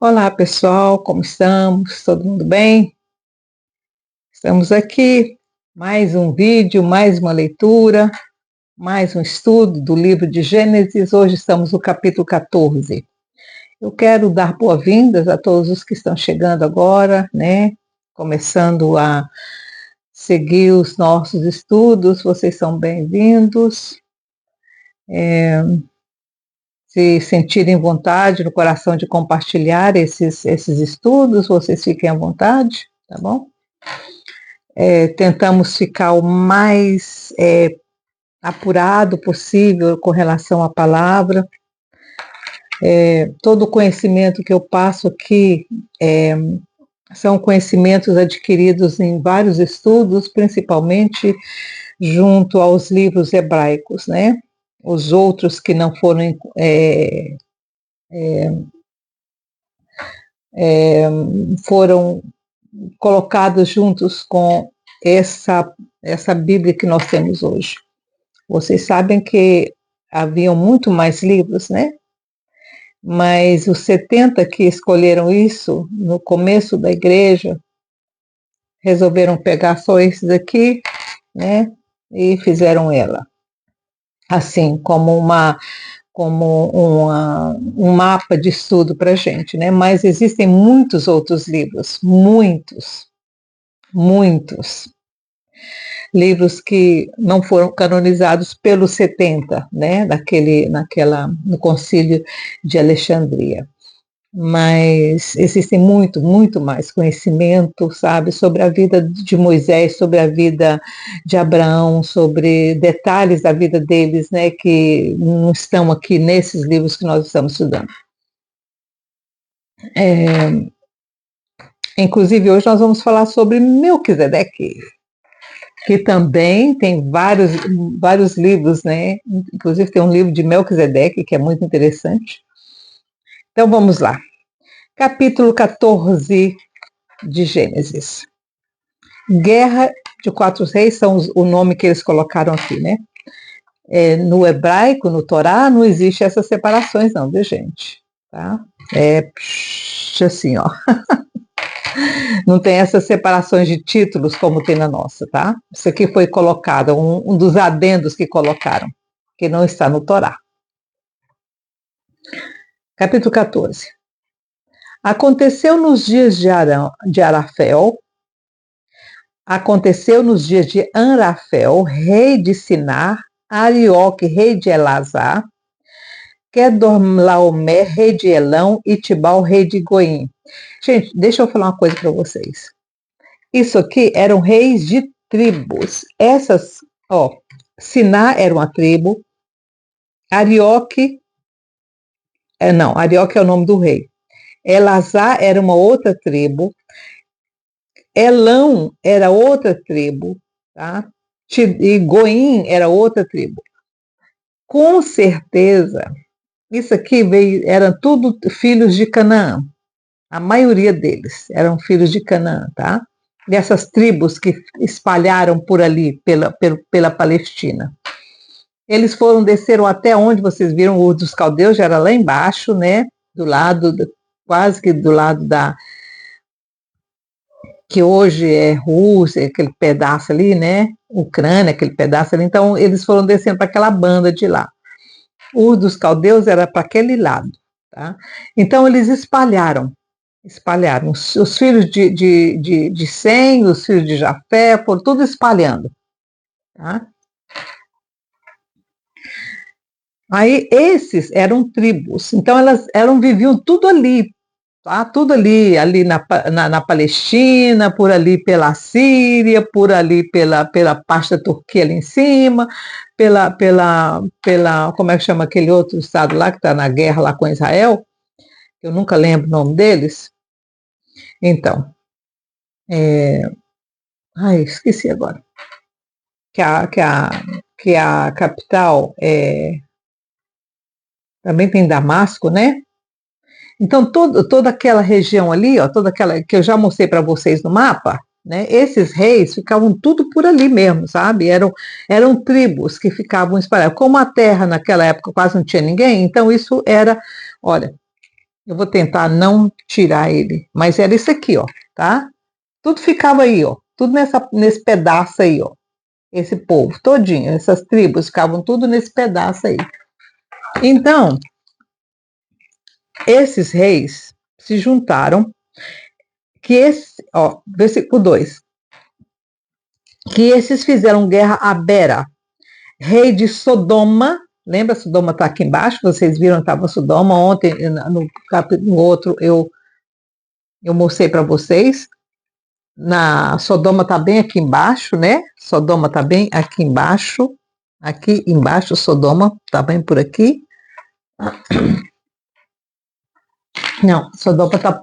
Olá pessoal, como estamos? Todo mundo bem? Estamos aqui, mais um vídeo, mais uma leitura, mais um estudo do livro de Gênesis. Hoje estamos no capítulo 14. Eu quero dar boas-vindas a todos os que estão chegando agora, né? Começando a seguir os nossos estudos, vocês são bem-vindos. Se sentirem vontade no coração de compartilhar esses estudos, vocês fiquem à vontade, tá bom? Tentamos ficar o mais apurado possível com relação à palavra. Todo o conhecimento que eu passo aqui são conhecimentos adquiridos em vários estudos, principalmente junto aos livros hebraicos, né? Os outros que não foram foram colocados juntos com essa Bíblia que nós temos hoje. Vocês sabem que haviam muito mais livros, né? Mas os 70 que escolheram isso no começo da igreja resolveram pegar só esses aqui, né? E fizeram ela assim como um mapa de estudo para a gente, né? Mas existem muitos outros livros, muitos livros que não foram canonizados pelos 70, né? No Concílio de Alexandria. Mas existem muito mais conhecimento, sabe, sobre a vida de Moisés, sobre a vida de Abraão, sobre detalhes da vida deles, né, que não estão aqui nesses livros que nós estamos estudando. Inclusive, hoje nós vamos falar sobre Melquisedeque, que também tem vários livros, né, inclusive tem um livro de Melquisedeque, que é muito interessante. Então vamos lá. Capítulo 14 de Gênesis. Guerra de 4 reis são o nome que eles colocaram aqui, né? No hebraico, no Torá, não existe essas separações não, viu gente? Tá? Assim, ó. Não tem essas separações de títulos como tem na nossa, tá? Isso aqui foi colocado, um dos adendos que colocaram, que não está no Torá. Capítulo 14. Aconteceu nos dias de Arafel, aconteceu nos dias de Anrafel, rei de Sinar, Arioque, rei de Elazar, Kedorlaomer, rei de Elão, e Tibal, rei de Goim. Gente, deixa eu falar uma coisa para vocês. Isso aqui eram reis de tribos. Sinar era uma tribo, Arioque é o nome do rei. Elazar era uma outra tribo, Elão era outra tribo, tá? E Goim era outra tribo. Com certeza, isso aqui eram tudo filhos de Canaã. A maioria deles eram filhos de Canaã, tá? Dessas tribos que espalharam por ali, pela Palestina. Eles desceram até onde vocês viram, o Ur dos Caldeus, já era lá embaixo, né? Quase que do lado que hoje é Rússia, aquele pedaço ali, né? Ucrânia, aquele pedaço ali. Então, eles foram descendo para aquela banda de lá. O dos caldeus era para aquele lado, tá? Então, eles espalharam os filhos de Sem, os filhos de Jafé, foram tudo espalhando, tá? Aí, esses eram tribos, então viviam tudo ali, tá? Tudo ali na Palestina, por ali pela Síria, por ali pela parte da Turquia ali em cima, como é que chama aquele outro estado lá que está na guerra lá com Israel? Eu nunca lembro o nome deles. Então, esqueci agora. Que a capital também tem Damasco, né? Então, toda aquela região ali, toda aquela que eu já mostrei para vocês no mapa, né? Esses reis ficavam tudo por ali mesmo, sabe? Eram tribos que ficavam espalhadas. Como a terra naquela época quase não tinha ninguém, então isso era, olha, Eu vou tentar não tirar ele, mas era isso aqui, ó, tá? Tudo ficava aí, ó, tudo nesse pedaço aí, ó. Esse povo todinho, essas tribos ficavam tudo nesse pedaço aí. Então, esses reis se juntaram, que esse, ó, versículo 2, que esses fizeram guerra a Bera, rei de Sodoma. Lembra, Sodoma está aqui embaixo, vocês viram, estava Sodoma ontem, no capítulo outro eu mostrei para vocês. Na Sodoma está bem aqui embaixo, né? Sodoma está bem aqui embaixo. Aqui embaixo, Sodoma está bem por aqui. Não, Sodoma tá.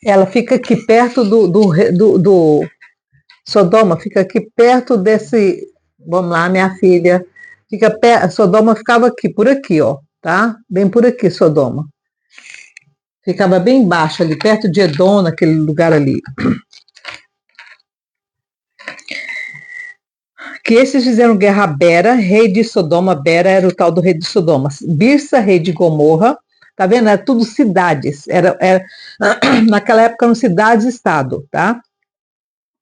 Ela fica aqui perto do Sodoma, fica aqui perto desse. Vamos lá, minha filha. Sodoma ficava aqui, por aqui, ó, tá? Bem por aqui, Sodoma. Ficava bem embaixo ali, perto de Edom, naquele lugar ali. Que esses fizeram guerra a Bera, rei de Sodoma. Bera era o tal do rei de Sodoma. Birsa, rei de Gomorra. Tá vendo? Era tudo cidades. Naquela época eram cidades-estado, tá?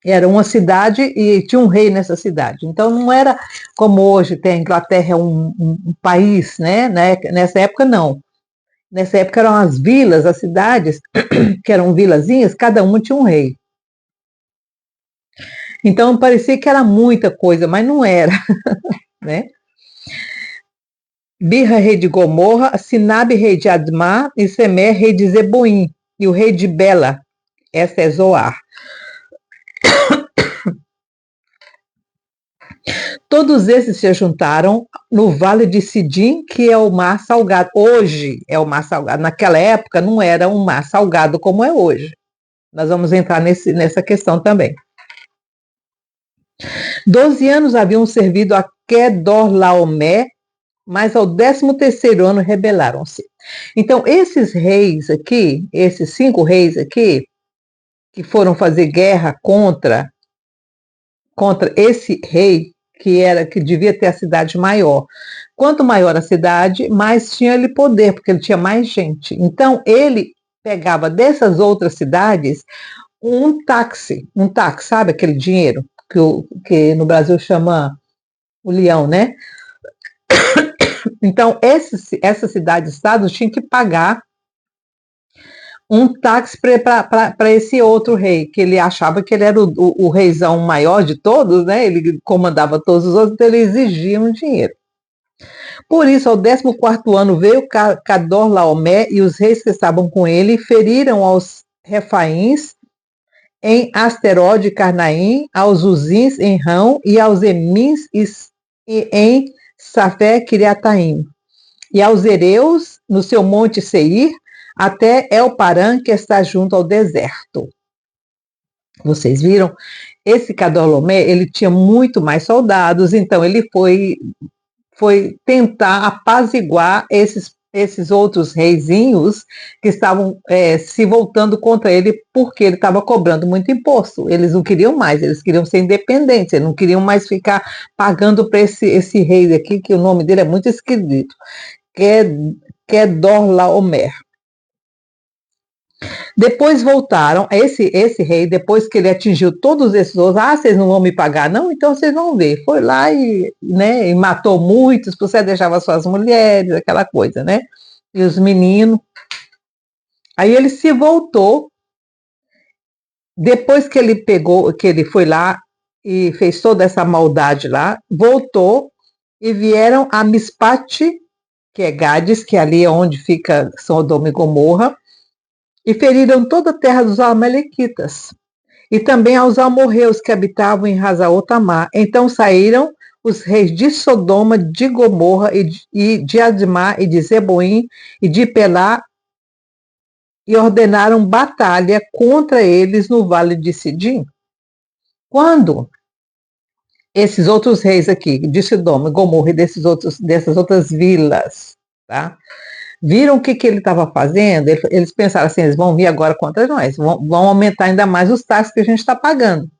Era uma cidade e tinha um rei nessa cidade. Então não era como hoje tem a Inglaterra é um país, né? Nessa época não. Nessa época eram as vilas, as cidades, que eram vilazinhas, cada uma tinha um rei. Então parecia que era muita coisa, mas não era, né? Birra, rei de Gomorra, Sinabe, rei de Admá, e Semer, rei de Zeboim, e o rei de Bela, essa é Zoar. Todos esses se juntaram no Vale de Sidim, que é o Mar Salgado. Hoje é o Mar Salgado. Naquela época não era um mar salgado como é hoje. Nós vamos entrar nessa questão também. 12 anos haviam servido a Kedorlaomé, mas ao 13º ano rebelaram-se. Então, esses reis aqui, esses 5 reis aqui, que foram fazer guerra contra esse rei, que devia ter a cidade maior. Quanto maior a cidade, mais tinha ele poder, porque ele tinha mais gente. Então, ele pegava dessas outras cidades um táxi, sabe aquele dinheiro que no Brasil chama o leão, né? Então, essas cidades-estados tinham que pagar um táxi para esse outro rei, que ele achava que ele era o reizão maior de todos, né? Ele comandava todos os outros, então ele exigia um dinheiro. Por isso, ao 14º ano, veio Cadorlaomé e os reis que estavam com ele feriram aos Refaíns em Asterode e Carnaim, aos Uzins em Rão e aos Emins em Safé Kiriataim, e aos Ereus no seu monte Seir, até Elparã, que está junto ao deserto. Vocês viram? Esse Cadorlaomé, ele tinha muito mais soldados, então ele foi tentar apaziguar esses outros reizinhos que estavam se voltando contra ele porque ele estava cobrando muito imposto. Eles não queriam mais, eles queriam ser independentes, eles não queriam mais ficar pagando para esse rei aqui, que o nome dele é muito esquisito, Kedorlaomer. Depois voltaram, esse rei, depois que ele atingiu todos esses outros, vocês não vão me pagar não? Então vocês vão ver. Foi lá e matou muitos, você deixava suas mulheres, aquela coisa, né? E os meninos. Aí ele se voltou, depois que ele foi lá e fez toda essa maldade lá, voltou e vieram a Mispate, que é Gades, que ali é onde fica Sodoma e Gomorra, e feriram toda a terra dos amalequitas, e também aos amorreus que habitavam em Hazaotamar. Então saíram os reis de Sodoma, de Gomorra, e de Admá, e de Zeboim, e de Pelá, e ordenaram batalha contra eles no vale de Sidim. Quando esses outros reis aqui, de Sodoma, Gomorra e dessas outras vilas, tá? Viram o que ele estava fazendo, eles pensaram assim, eles vão vir agora contra nós, vão aumentar ainda mais os taxas que a gente está pagando.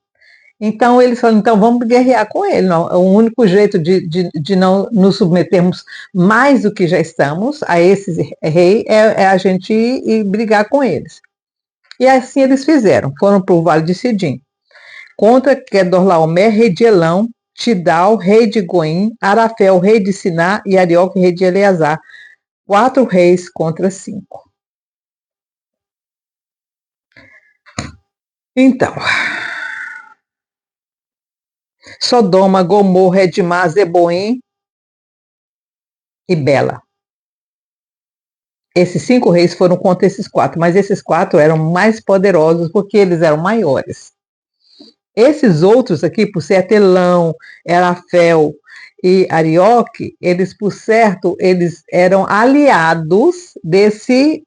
Então eles falam, então vamos guerrear com ele. Não, o único jeito de não nos submetermos mais do que já estamos a esse rei é a gente ir e brigar com eles. E assim eles fizeram, foram para o Vale de Sidim, contra Quedorlaomer, rei de Elão, Tidal, rei de Goim, Arafel, rei de Siná e Arioque, rei de Eleazar. 4 reis contra 5. Então, Sodoma, Gomorra, Edmá, Zeboim e Bela. Esses 5 reis foram contra esses 4, mas esses 4 eram mais poderosos porque eles eram maiores. Esses outros aqui, por ser Telão, Arafel e Arioque, eles, por certo, eles eram aliados desse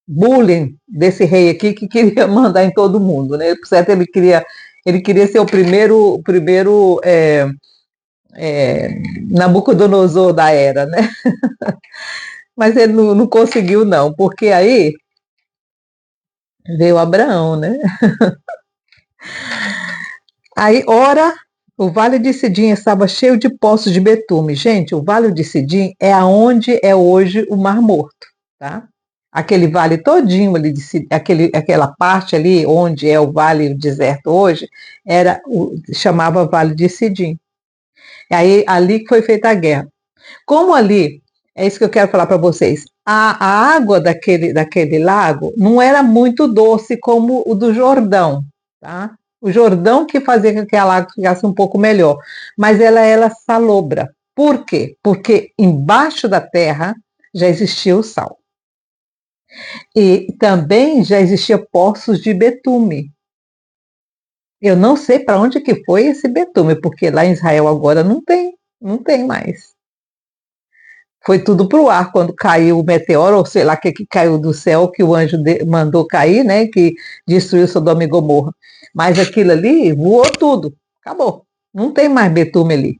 bullying desse rei aqui que queria mandar em todo mundo, né? Por certo, ele queria ser o primeiro Nabucodonosor da era, né? Mas ele não conseguiu não, porque aí veio Abraão, né? Aí, ora, o Vale de Sidim estava cheio de poços de betume. Gente, o Vale de Sidim é aonde é hoje o Mar Morto, tá? Aquele vale todinho ali, aquela parte ali onde é o vale do deserto hoje, chamava Vale de Sidim. Aí, ali que foi feita a guerra. Como ali, é isso que eu quero falar para vocês, a água daquele lago não era muito doce como o do Jordão, tá? O Jordão que fazia com que a água ficasse um pouco melhor, mas ela era salobra. Por quê? Porque embaixo da terra já existia o sal. E também já existia poços de betume. Eu não sei para onde que foi esse betume, porque lá em Israel agora não tem mais. Foi tudo para o ar quando caiu o meteoro, ou sei lá o que caiu do céu, que o anjo mandou cair, né, que destruiu Sodoma e Gomorra. Mas aquilo ali voou tudo, acabou. Não tem mais betume ali.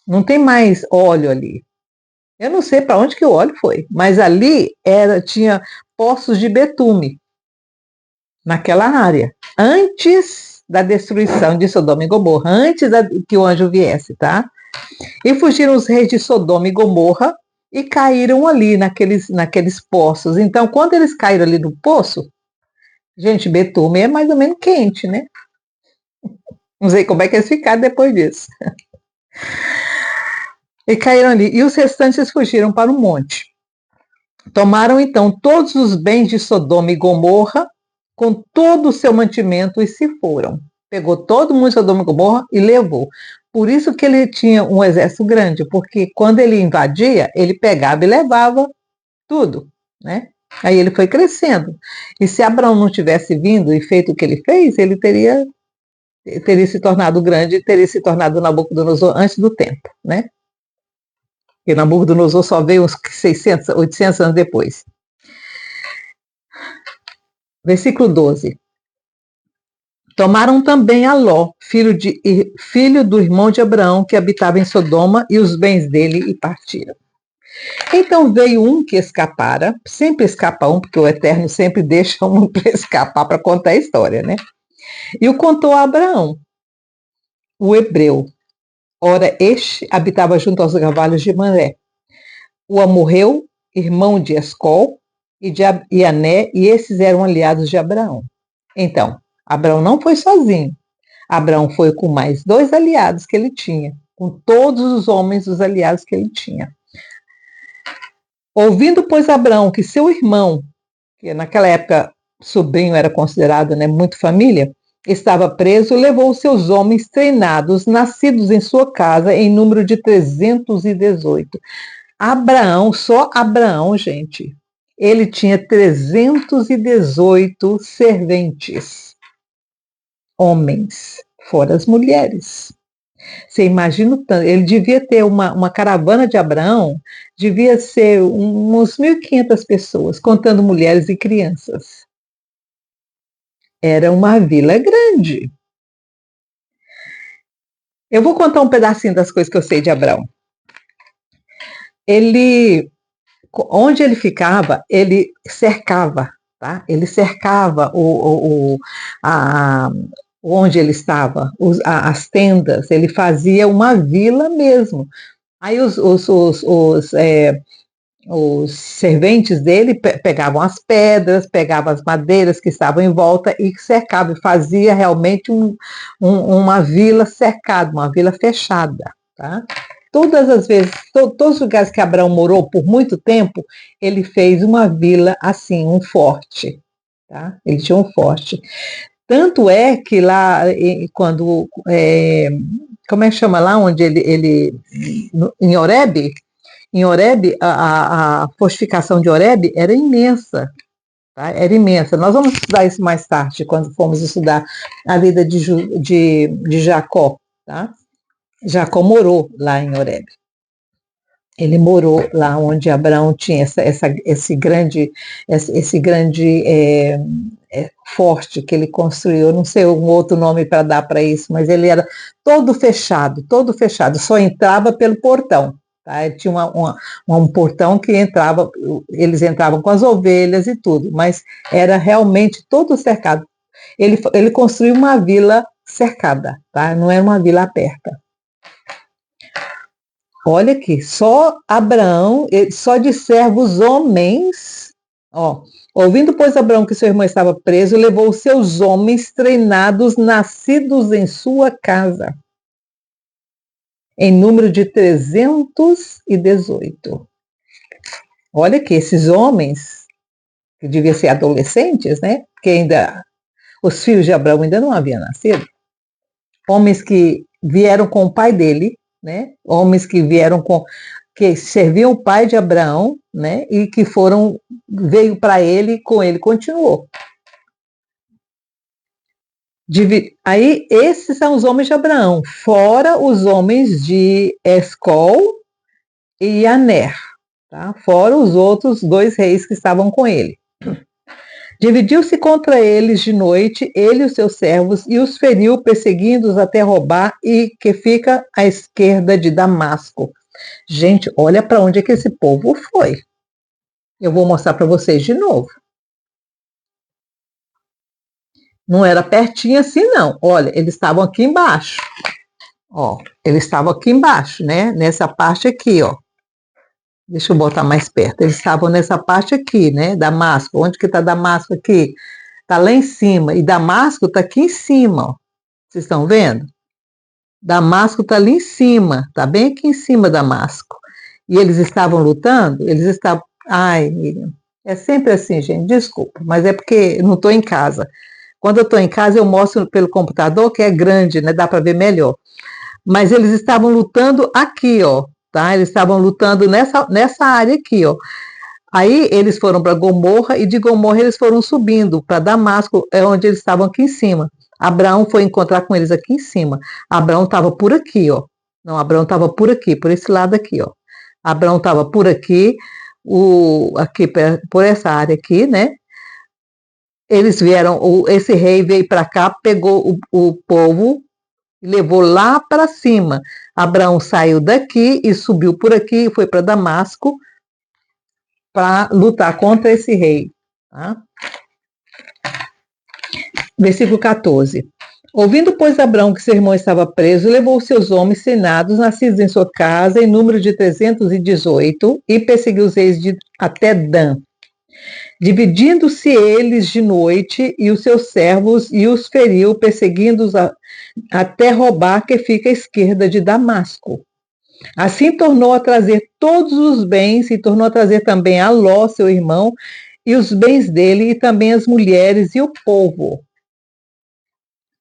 Não tem mais óleo ali. Eu não sei para onde que o óleo foi, mas ali tinha poços de betume naquela área, antes da destruição de Sodoma e Gomorra, antes que o anjo viesse, tá? E fugiram os reis de Sodoma e Gomorra e caíram ali naqueles poços. Então, quando eles caíram ali no poço, gente, betume é mais ou menos quente, né? Não sei como é que eles ficaram depois disso. E caíram ali. E os restantes fugiram para o monte. Tomaram então todos os bens de Sodoma e Gomorra, com todo o seu mantimento, e se foram. Pegou todo mundo de Sodoma e Gomorra e levou. Por isso que ele tinha um exército grande, porque quando ele invadia, ele pegava e levava tudo, né? Aí ele foi crescendo. E se Abraão não tivesse vindo e feito o que ele fez, ele teria se tornado grande, teria se tornado Nabucodonosor antes do tempo, né? Porque Nabucodonosor só veio uns 600, 800 anos depois. Versículo 12. Tomaram também a Ló, filho do irmão de Abraão, que habitava em Sodoma, e os bens dele, e partiram. Então veio um que escapara, sempre escapa um, porque o Eterno sempre deixa um para escapar para contar a história, né? E o contou a Abraão, o hebreu. Ora, este habitava junto aos cavalos de Manré. O amorreu, irmão de Escol e de Iané, e esses eram aliados de Abraão. Então, Abraão não foi sozinho. Abraão foi com mais 2 aliados que ele tinha, com todos os homens dos aliados que ele tinha. Ouvindo, pois, Abraão que seu irmão, que naquela época sobrinho era considerado, né, muito família, estava preso, levou seus homens treinados, nascidos em sua casa, em número de 318. Abraão, só Abraão, gente, ele tinha 318 serventes, homens, fora as mulheres. Você imagina, ele devia ter uma caravana de Abraão, devia ser uns 1.500 pessoas, contando mulheres e crianças. Era uma vila grande. Eu vou contar um pedacinho das coisas que eu sei de Abraão. Onde ele ficava, ele cercava, tá? Ele cercava a, onde ele estava, as tendas, ele fazia uma vila mesmo. Aí os serventes dele pegavam as pedras, pegavam as madeiras que estavam em volta e cercavam, e fazia realmente uma vila cercada, uma vila fechada, tá? Todas as vezes, todos os lugares que Abraão morou por muito tempo, ele fez uma vila assim, um forte, tá? Ele tinha um forte. Tanto é que lá, quando, como é que chama lá, onde em Horebe, a fortificação de Horebe era imensa, tá? Era imensa. Nós vamos estudar isso mais tarde, quando formos estudar a vida de Jacó, tá? Jacó morou lá em Horebe. Ele morou lá onde Abraão tinha esse grande forte que ele construiu. Eu não sei um outro nome para dar para isso, mas ele era todo fechado, só entrava pelo portão. Tá? Tinha um portão que eles entravam com as ovelhas e tudo, mas era realmente todo cercado. Ele construiu uma vila cercada, tá? Não era uma vila aberta. Olha aqui, só Abraão, só de servos homens, ó, ouvindo, pois, Abraão que seu irmão estava preso, levou os seus homens treinados, nascidos em sua casa, em número de 318. Olha aqui, esses homens, que deviam ser adolescentes, né? Porque ainda os filhos de Abraão ainda não haviam nascido. Homens que vieram com o pai dele, né? Homens que serviam o pai de Abraão, né? E que veio para ele e com ele continuou. Aí esses são os homens de Abraão, fora os homens de Escol e Aner, tá? Fora os outros 2 reis que estavam com ele. Dividiu-se contra eles de noite, ele e os seus servos, e os feriu, perseguindo-os até roubar, e que fica à esquerda de Damasco. Gente, olha para onde é que esse povo foi. Eu vou mostrar para vocês de novo. Não era pertinho assim, não. Olha, eles estavam aqui embaixo. Ó, eles estavam aqui embaixo, né? Nessa parte aqui, ó. Deixa eu botar mais perto. Eles estavam nessa parte aqui, né? Damasco. Onde que está Damasco aqui? Está lá em cima. E Damasco está aqui em cima, ó. Vocês estão vendo? Damasco está ali em cima. Está bem aqui em cima, Damasco. E eles estavam lutando? Eles estavam... Ai, Miriam. É sempre assim, gente. Desculpa. Mas é porque eu não estou em casa. Quando eu estou em casa, eu mostro pelo computador, que é grande, né? Dá para ver melhor. Mas eles estavam lutando aqui, ó. Tá? Eles estavam lutando nessa área aqui, ó. Aí eles foram para Gomorra e de Gomorra eles foram subindo para Damasco, é onde eles estavam aqui em cima. Abraão foi encontrar com eles aqui em cima. Abraão estava por aqui, ó. Não, Abraão estava por aqui, por esse lado aqui, ó. Abraão estava por aqui, aqui por essa área aqui, né? Eles vieram, esse rei veio para cá, pegou o povo e levou lá para cima. Abraão saiu daqui e subiu por aqui e foi para Damasco para lutar contra esse rei. Tá? Versículo 14. Ouvindo, pois, Abraão que seu irmão estava preso, levou seus homens treinados, nascidos em sua casa, em número de 318, e perseguiu os reis até Dan. Dividindo-se eles de noite, e os seus servos, e os feriu, perseguindo-os até roubar, que fica à esquerda de Damasco. Assim tornou a trazer todos os bens, e tornou a trazer também a Ló, seu irmão, e os bens dele, e também as mulheres e o povo.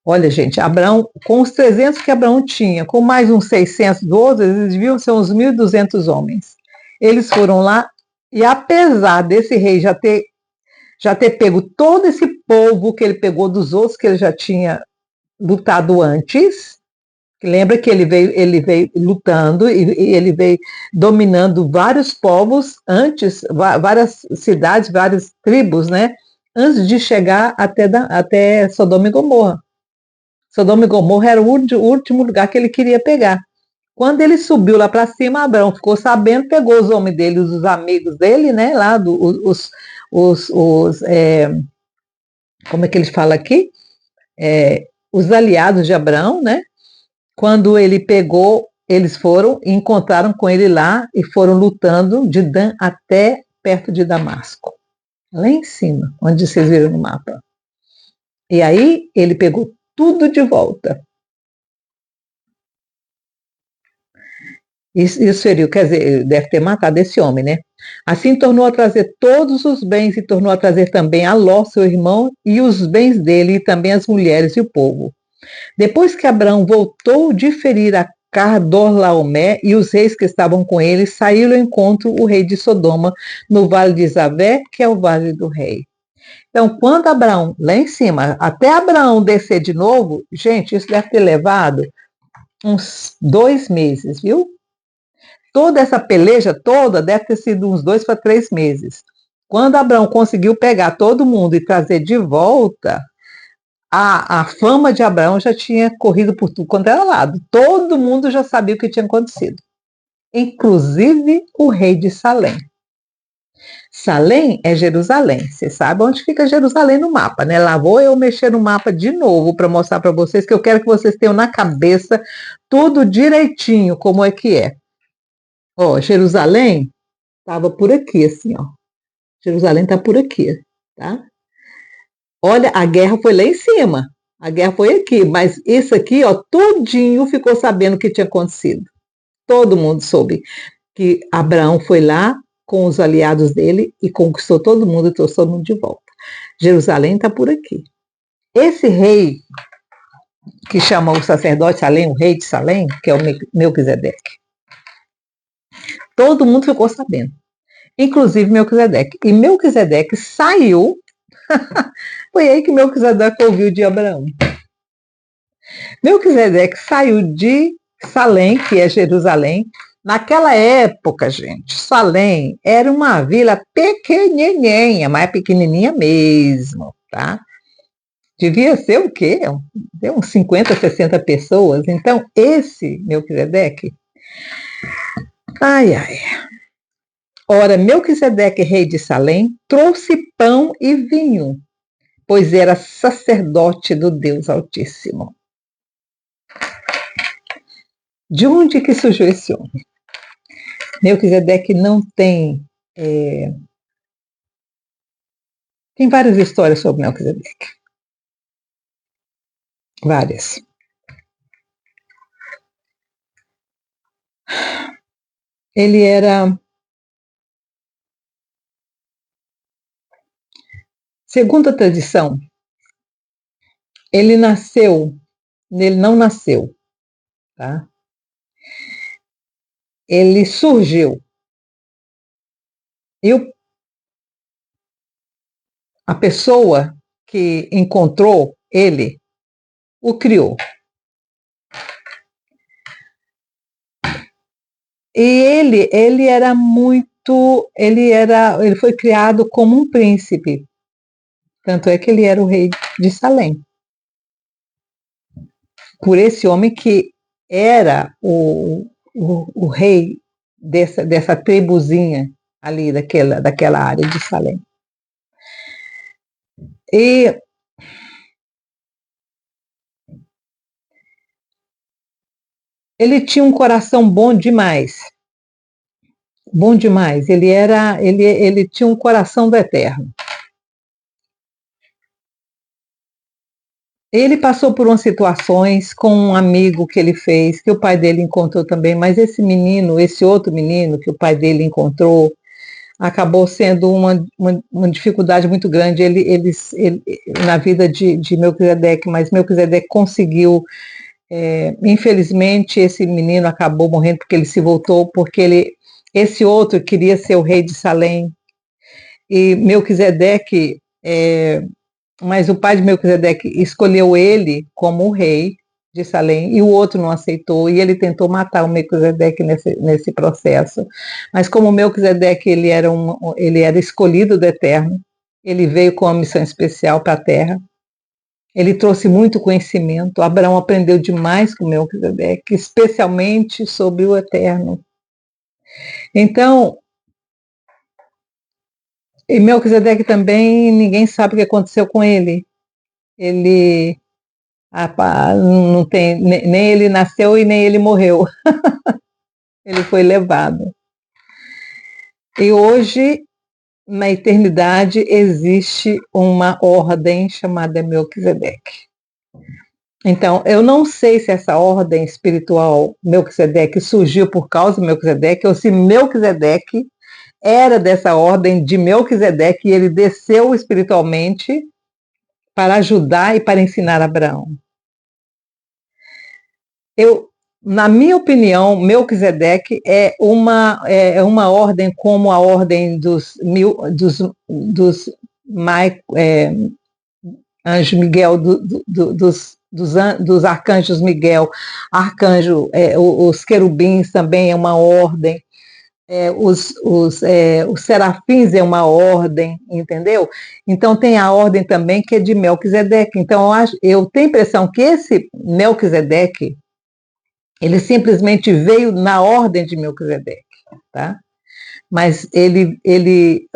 Olha, gente, Abraão, com os 300 que Abraão tinha, com mais uns 600 do outro, eles deviam ser uns 1.200 homens. Eles foram lá, e apesar desse rei já ter pego todo esse povo que ele pegou dos outros que ele já tinha lutado antes, lembra que ele veio lutando e ele veio dominando vários povos antes, várias cidades, várias tribos, né? Antes de chegar até Sodoma e Gomorra. Sodoma e Gomorra era o último lugar que ele queria pegar. Quando ele subiu lá para cima, Abraão ficou sabendo, pegou os homens dele, os amigos dele, né? Lá, como é que ele fala aqui? Os aliados de Abraão, né? Quando ele pegou, eles foram e encontraram com ele lá e foram lutando de Dan até perto de Damasco, lá em cima, onde vocês viram no mapa. E aí ele pegou tudo de volta. Isso feriu, quer dizer, deve ter matado esse homem, né? Assim tornou a trazer todos os bens e tornou a trazer também a Ló, seu irmão, e os bens dele, e também as mulheres e o povo. Depois que Abraão voltou de ferir a Cardorlaomé e os reis que estavam com ele, saíram ao encontro o rei de Sodoma, no vale de Isavé, que é o vale do rei. Então, quando Abraão, lá em cima, até Abraão descer de novo, gente, isso deve ter levado uns 2 meses, viu? Toda essa peleja toda deve ter sido uns 2 para 3 meses. Quando Abraão conseguiu pegar todo mundo e trazer de volta, a fama de Abraão já tinha corrido por tudo quanto era lado. Todo mundo já sabia o que tinha acontecido, inclusive o rei de Salém. Salém é Jerusalém. Você sabe onde fica Jerusalém no mapa, né? Lá vou eu mexer no mapa de novo para mostrar para vocês, que eu quero que vocês tenham na cabeça tudo direitinho como é que é. Ó, Jerusalém estava por aqui, assim, ó. Jerusalém está por aqui, tá? Olha, a guerra foi lá em cima. A guerra foi aqui, mas isso aqui, ó, tudinho ficou sabendo o que tinha acontecido. Todo mundo soube que Abraão foi lá com os aliados dele e conquistou todo mundo e trouxe todo mundo de volta. Jerusalém está por aqui. Esse rei que chama o sacerdote Salém, o rei de Salém, que é o Melquisedeque, todo mundo ficou sabendo, inclusive Melquisedeque. E Melquisedeque saiu, foi aí que Melquisedeque ouviu de Abraão. Melquisedeque saiu de Salém, que é Jerusalém. Naquela época, gente, Salém era uma vila pequenininha, mas pequenininha mesmo, tá? Devia ser o quê? Uns 50, 60 pessoas. Então, esse Melquisedeque, ai, ai. Ora, Melquisedeque, rei de Salém, trouxe pão e vinho, pois era sacerdote do Deus Altíssimo. De onde que surgiu esse homem? Melquisedeque não tem... Tem várias histórias sobre Melquisedeque. Várias. Ele era... Segundo a tradição, ele não nasceu, tá? Ele surgiu. E a pessoa que encontrou ele o criou. E ele era muito, ele foi criado como um príncipe. Tanto é que ele era o rei de Salém. Por esse homem que era o rei dessa tribuzinha ali, daquela área de Salém. E ele tinha um coração bom demais. Bom demais. Ele tinha um coração do eterno. Ele passou por umas situações com um amigo que ele fez, que o pai dele encontrou também, mas esse outro menino que o pai dele encontrou, acabou sendo uma dificuldade muito grande na vida de Melquisedeque, mas Melquisedeque conseguiu. Infelizmente, esse menino acabou morrendo porque ele se voltou, porque esse outro queria ser o rei de Salém. E Melquisedeque, mas o pai de Melquisedeque escolheu ele como o rei de Salém e o outro não aceitou, e ele tentou matar o Melquisedeque nesse processo. Mas como Melquisedeque ele era escolhido do Eterno, ele veio com uma missão especial para a terra. Ele trouxe muito conhecimento. Abraão aprendeu demais com Melquisedeque, especialmente sobre o Eterno. Então, E Melquisedeque também, ninguém sabe o que aconteceu com ele. Ele não tem, nem ele nasceu e nem ele morreu. Ele foi levado. E hoje, na eternidade, existe uma ordem chamada Melquisedeque. Então, eu não sei se essa ordem espiritual Melquisedeque surgiu por causa de Melquisedeque, ou se Melquisedeque era dessa ordem de Melquisedeque e ele desceu espiritualmente para ajudar e para ensinar Abraão. Na minha opinião, Melquisedeque é uma ordem como a ordem dos Anjo Miguel, dos arcanjos Miguel, arcanjo, os querubins também é uma ordem, os serafins é uma ordem, entendeu? Então tem a ordem também que é de Melquisedeque. Então eu tenho a impressão que esse Melquisedeque, ele simplesmente veio na ordem de Melquisedeque, tá? Mas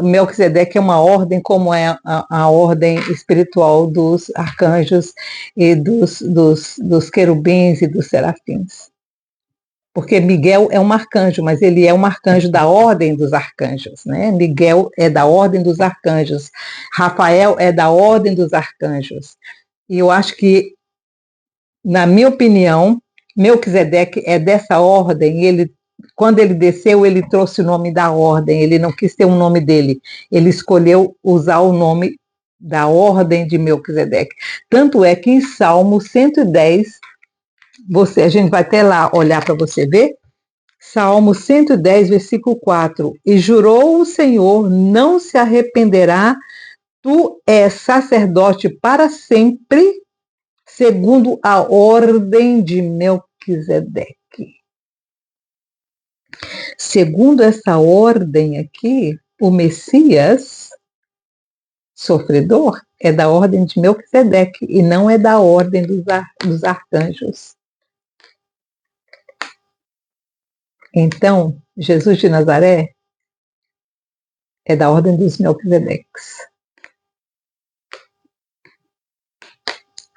Melquisedeque é uma ordem como é a ordem espiritual dos arcanjos e dos querubins e dos serafins. Porque Miguel é um arcanjo, mas ele é um arcanjo da ordem dos arcanjos, né? Miguel é da ordem dos arcanjos, Rafael é da ordem dos arcanjos. E eu acho que, na minha opinião, Melquisedeque é dessa ordem, e quando ele desceu, ele trouxe o nome da ordem, ele não quis ter um nome dele, ele escolheu usar o nome da ordem de Melquisedeque. Tanto é que em Salmo 110, a gente vai até lá olhar para você ver, Salmo 110, versículo 4, e jurou o Senhor, não se arrependerá, tu és sacerdote para sempre, segundo a ordem de Melquisedeque. Segundo essa ordem aqui, o Messias sofredor é da ordem de Melquisedeque e não é da ordem dos arcanjos. Então, Jesus de Nazaré é da ordem dos Melquisedeques.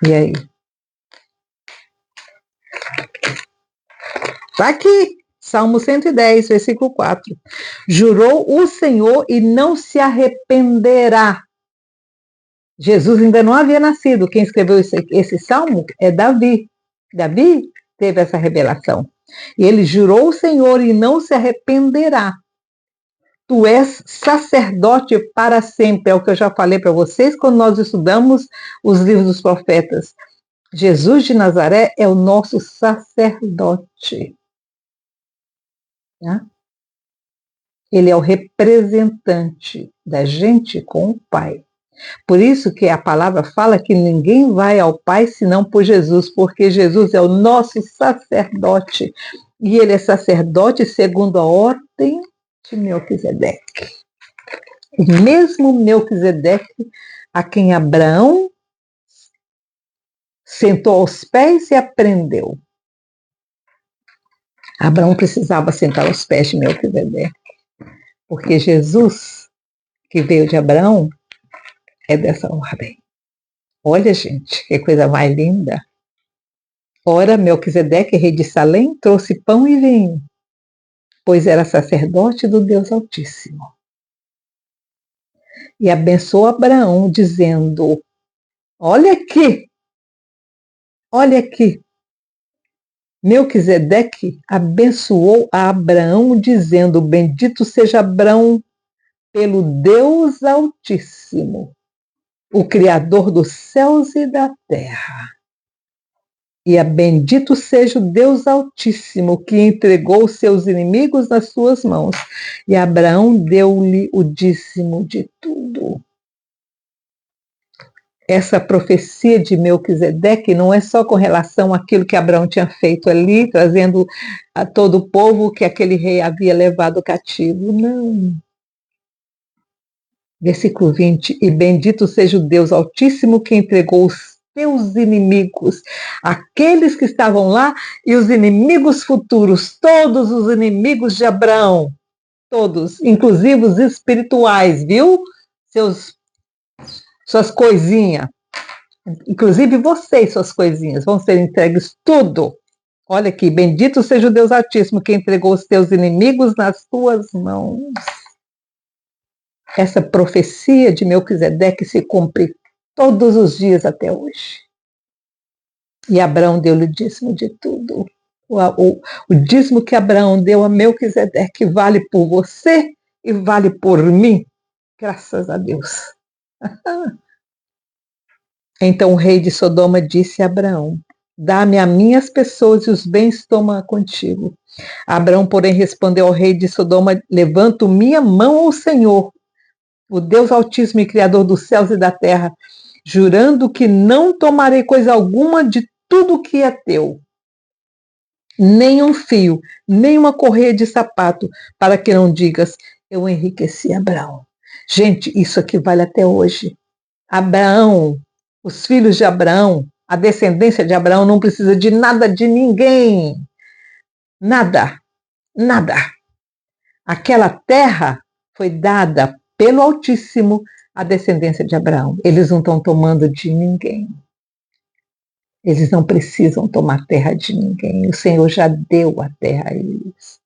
E aí? Está aqui, Salmo 110, versículo 4. Jurou o Senhor e não se arrependerá. Jesus ainda não havia nascido. Quem escreveu esse salmo é Davi. Davi teve essa revelação. E ele jurou o Senhor e não se arrependerá. Tu és sacerdote para sempre. É o que eu já falei para vocês quando nós estudamos os livros dos profetas. Jesus de Nazaré é o nosso sacerdote. Ele é o representante da gente com o Pai. Por isso que a palavra fala que ninguém vai ao Pai senão por Jesus, porque Jesus é o nosso sacerdote. E ele é sacerdote segundo a ordem de Melquisedeque. O mesmo Melquisedeque a quem Abraão sentou aos pés e aprendeu. Abraão precisava sentar aos pés de Melquisedeque, porque Jesus, que veio de Abraão, é dessa ordem. Olha, gente, que coisa mais linda. Ora, Melquisedeque, rei de Salém, trouxe pão e vinho, pois era sacerdote do Deus Altíssimo. E abençoou Abraão, dizendo, olha aqui, Melquisedeque abençoou a Abraão, dizendo, bendito seja Abraão pelo Deus Altíssimo, o Criador dos céus e da terra. E bendito seja o Deus Altíssimo, que entregou os seus inimigos nas suas mãos. E Abraão deu-lhe o dízimo de tudo. Essa profecia de Melquisedeque não é só com relação àquilo que Abraão tinha feito ali, trazendo a todo o povo que aquele rei havia levado cativo. Não. Versículo 20, e bendito seja o Deus Altíssimo que entregou os teus inimigos, aqueles que estavam lá e os inimigos futuros, todos os inimigos de Abraão, todos, inclusive os espirituais, viu? suas coisinhas, inclusive você e suas coisinhas, vão ser entregues tudo. Olha aqui, bendito seja o Deus Altíssimo que entregou os teus inimigos nas tuas mãos. Essa profecia de Melquisedeque se cumpre todos os dias até hoje. E Abraão deu-lhe o dízimo de tudo. O dízimo que Abraão deu a Melquisedeque vale por você e vale por mim. Graças a Deus. Então o rei de Sodoma disse a Abraão: dá-me a minhas pessoas e os bens toma contigo. Abraão, porém, respondeu ao rei de Sodoma: levanto minha mão ao Senhor, o Deus Altíssimo e Criador dos céus e da terra, jurando que não tomarei coisa alguma de tudo que é teu, nem um fio, nem uma correia de sapato, para que não digas, eu enriqueci Abraão. Gente, isso aqui vale até hoje. Abraão, os filhos de Abraão, a descendência de Abraão não precisa de nada de ninguém. Nada, nada. Aquela terra foi dada pelo Altíssimo à descendência de Abraão. Eles não estão tomando de ninguém. Eles não precisam tomar terra de ninguém. O Senhor já deu a terra a eles.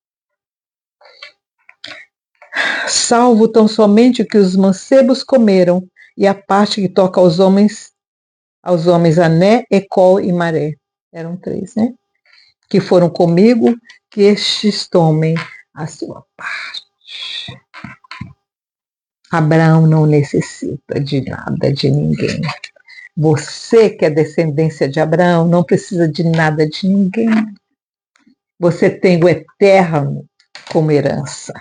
Salvo tão somente o que os mancebos comeram, e a parte que toca aos homens Ané, Ecol e Maré. Eram 3, né? Que foram comigo, que estes tomem a sua parte. Abraão não necessita de nada, de ninguém. Você que é descendência de Abraão não precisa de nada de ninguém. Você tem o eterno como herança.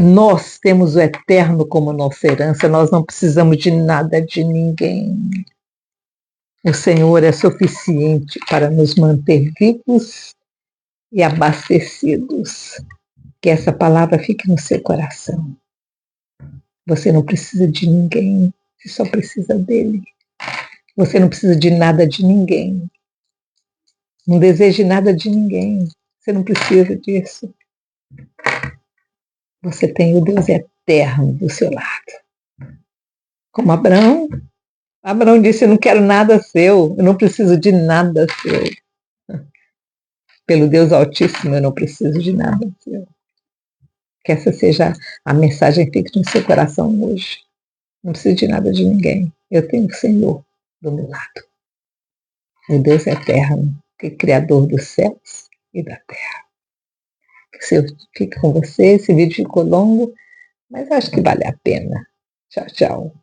Nós temos o eterno como nossa herança, nós não precisamos de nada de ninguém. O Senhor é suficiente para nos manter vivos e abastecidos. Que essa palavra fique no seu coração. Você não precisa de ninguém, você só precisa dele. Você não precisa de nada de ninguém. Não deseje nada de ninguém. Você não precisa disso. Você tem o Deus eterno do seu lado. Como Abraão. Abraão disse, eu não quero nada seu, eu não preciso de nada seu. Pelo Deus Altíssimo, eu não preciso de nada seu. Que essa seja a mensagem que fique no seu coração hoje. Não preciso de nada de ninguém. Eu tenho o Senhor do meu lado. O Deus eterno, que é Criador dos céus e da terra. Que eu fique com você, esse vídeo ficou longo, mas acho que vale a pena. Tchau, tchau.